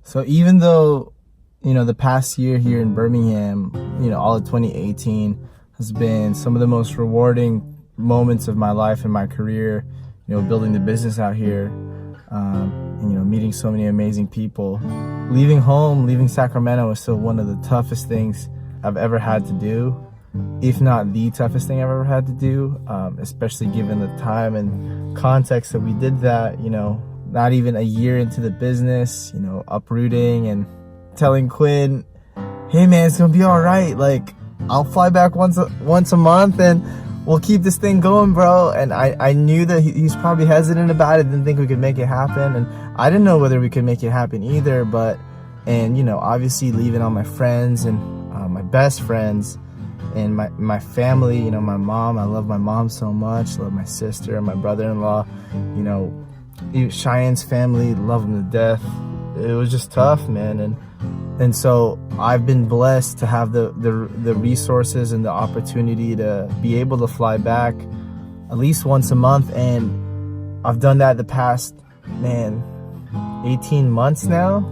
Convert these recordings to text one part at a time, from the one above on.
So even though, the past year here in Birmingham, all of 2018 has been some of the most rewarding moments of my life and my career, building the business out here, and, meeting so many amazing people. Leaving home, leaving Sacramento was still one of the toughest things I've ever had to do, if not the toughest thing I've ever had to do, especially given the time and context that we did that, not even a year into the business, uprooting and telling Quinn, hey man, it's gonna be all right. Like, I'll fly back once a month and we'll keep this thing going, bro. And I knew that he's probably hesitant about it, didn't think we could make it happen. And I didn't know whether we could make it happen either, and obviously leaving all my friends and my best friends and my family, my mom. I love my mom so much, love my sister and my brother-in-law, Cheyenne's family, love them to death. It was just tough, man. And so I've been blessed to have the resources and the opportunity to be able to fly back at least once a month. And I've done that the past, 18 months now.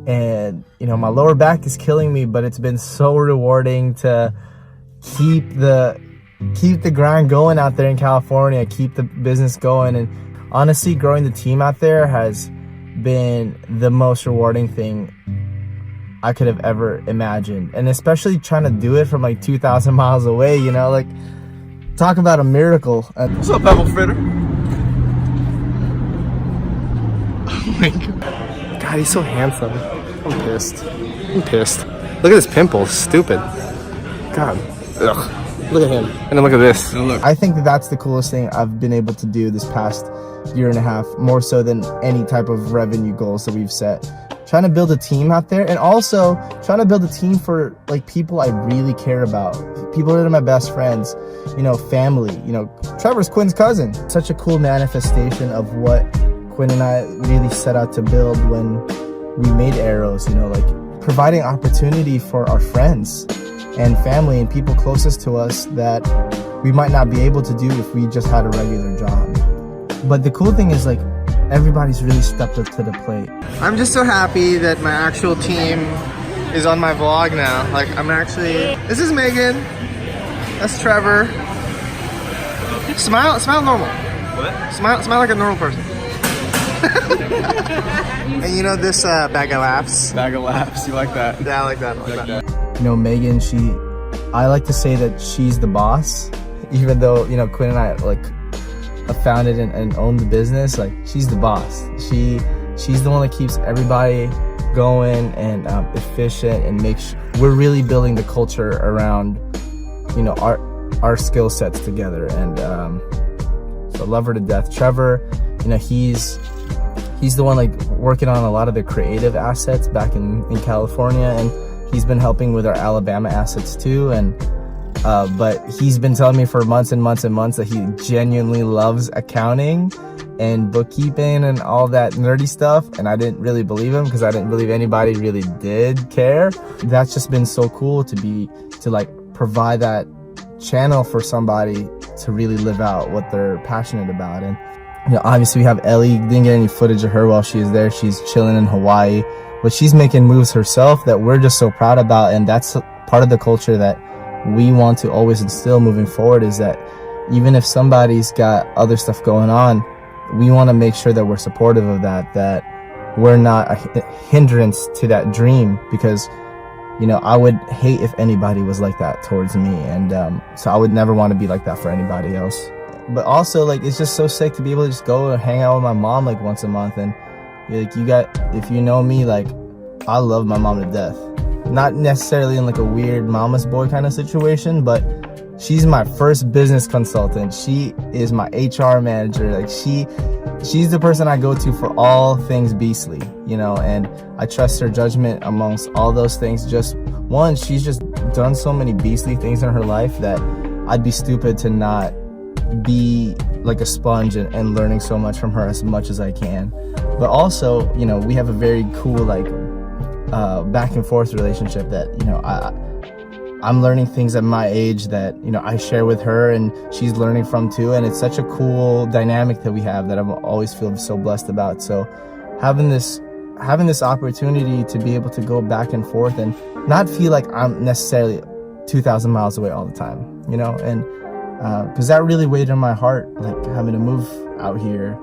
And, my lower back is killing me, but it's been so rewarding to keep the grind going out there in California, keep the business going. And honestly, growing the team out there has been the most rewarding thing I could have ever imagined. And especially trying to do it from like 2,000 miles away, talk about a miracle. What's up, Pebble Fritter? Oh my God. God, he's so handsome. I'm pissed. Look at this pimple, stupid. God, ugh. Look at him. And then look at this. I think that's the coolest thing I've been able to do this past year and a half, more so than any type of revenue goals that we've set. Trying to build a team out there, and also trying to build a team for like people I really care about, people that are my best friends, family. Trevor's Quinn's cousin. Such a cool manifestation of what Quinn and I really set out to build when we made Arrows, like providing opportunity for our friends and family and people closest to us that we might not be able to do if we just had a regular job. But the cool thing is, like, everybody's really stepped up to the plate. I'm just so happy that my actual team is on my vlog now. Like, this is Megan, that's Trevor. Smile normal. What? Smile like a normal person. And this bag of laughs. Bag of laughs, you like that? Yeah, I like that. Megan, I like to say that she's the boss, even though, Quinn and I, have founded and owned the business. Like, she's the boss. She's the one that keeps everybody going and efficient, and we're really building the culture around, our skill sets together. And so love her to death. Trevor, he's the one working on a lot of the creative assets back in California, and he's been helping with our Alabama assets too. And but he's been telling me for months and months and months that he genuinely loves accounting and bookkeeping and all that nerdy stuff. And I didn't really believe him, because I didn't believe anybody really did care. That's just been so cool to provide that channel for somebody to really live out what they're passionate about. And obviously we have Ellie. Didn't get any footage of her while she was there. She's chilling in Hawaii, but she's making moves herself that we're just so proud about. And that's part of the culture that we want to always instill moving forward, is that even if somebody's got other stuff going on, we want to make sure that we're supportive of that we're not a hindrance to that dream, because I would hate if anybody was like that towards me. And so I would never want to be like that for anybody else. But also, it's just so sick to be able to just go and hang out with my mom once a month. And if you know me, I love my mom to death. Not necessarily in a weird mama's boy kind of situation, but she's my first business consultant. She is my HR manager. She's the person I go to for all things Beastly, and I trust her judgment amongst all those things. Just one, she's just done so many Beastly things in her life that I'd be stupid to not be a sponge and learning so much from her as much as I can. But also, we have a very cool back and forth relationship that I'm learning things at my age that I share with her, and she's learning from too. And it's such a cool dynamic that we have that I've always feel so blessed about. So having this having this opportunity to be able to go back and forth and not feel like I'm necessarily 2,000 miles away all the time, you know, and because that really weighed on my heart, like having to move out here,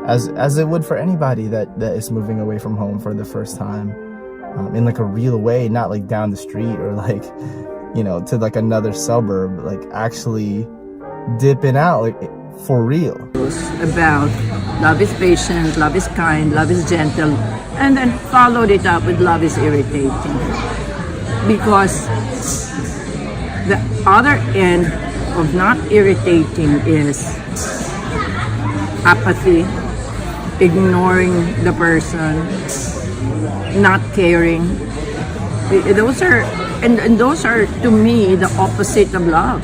as it would for anybody that is moving away from home for the first time, in like a real way, not like down the street or like, you know, to like another suburb, like actually dipping out like for real. About love is patient, love is kind, love is gentle, and then followed it up with love is irritating. Because the other end of not irritating is apathy, ignoring the person, not caring. Those are to me the opposite of love.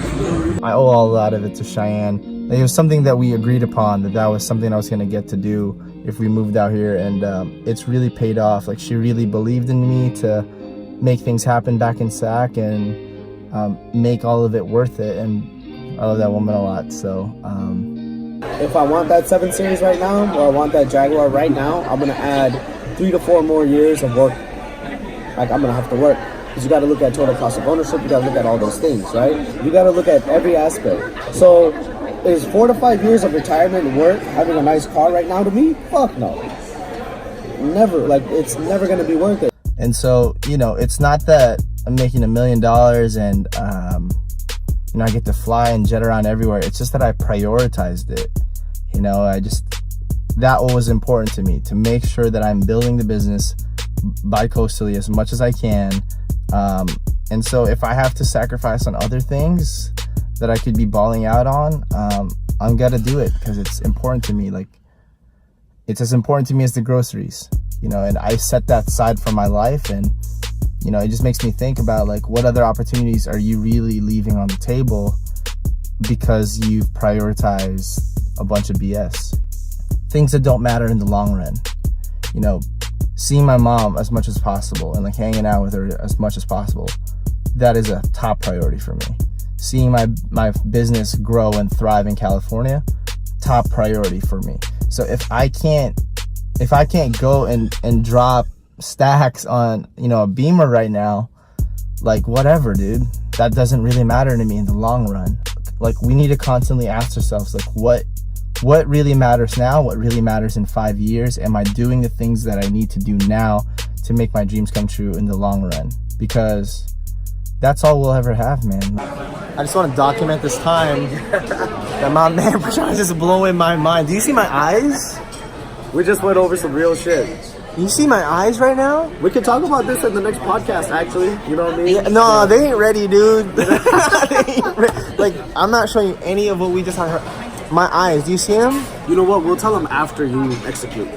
I owe a lot of it to Cheyenne. It was something that we agreed upon, that was something I was going to get to do if we moved out here, and it's really paid off. Like, she really believed in me to make things happen back in SAC and make all of it worth it, and I love that woman a lot. So if I want that 7 Series right now, or I want that Jaguar right now, I'm going to add 3 to 4 more years of work. Like, I'm going to have to work. Because you got to look at total cost of ownership, you got to look at all those things, right? You got to look at every aspect. So, is 4 to 5 years of retirement worth having a nice car right now to me? Fuck no. Never. Like, it's never going to be worth it. And so, you know, it's not that I'm making $1 million and, you know, I get to fly and jet around everywhere. It's just that I prioritized it. You know, that was important to me, to make sure that I'm building the business bi-coastally as much as I can. And so if I have to sacrifice on other things that I could be balling out on, I'm gonna do it because it's important to me. Like, it's as important to me as the groceries, you know, and I set that aside for my life. And, you know, it just makes me think about, like, what other opportunities are you really leaving on the table because you've prioritized a bunch of BS? Things that don't matter in the long run. You know, seeing my mom as much as possible and like hanging out with her as much as possible, that is a top priority for me. Seeing my business grow and thrive in California, top priority for me. So if I can't go and drop stacks on, you know, a Beamer right now, like, whatever, dude, that doesn't really matter to me in the long run. Like, we need to constantly ask ourselves, like, what really matters now? What really matters in 5 years? Am I doing the things that I need to do now to make my dreams come true in the long run? Because that's all we'll ever have, man. I just want to document this time that my man Prashant is just blowing my mind. Do you see my eyes? We just went over some real shit. You see my eyes right now? We can talk about this in the next podcast, actually. You know what I mean? Yeah, no, they ain't ready, dude. Like, I'm not showing you any of what we just heard. My eyes, do you see them? You know what? We'll tell them after you execute.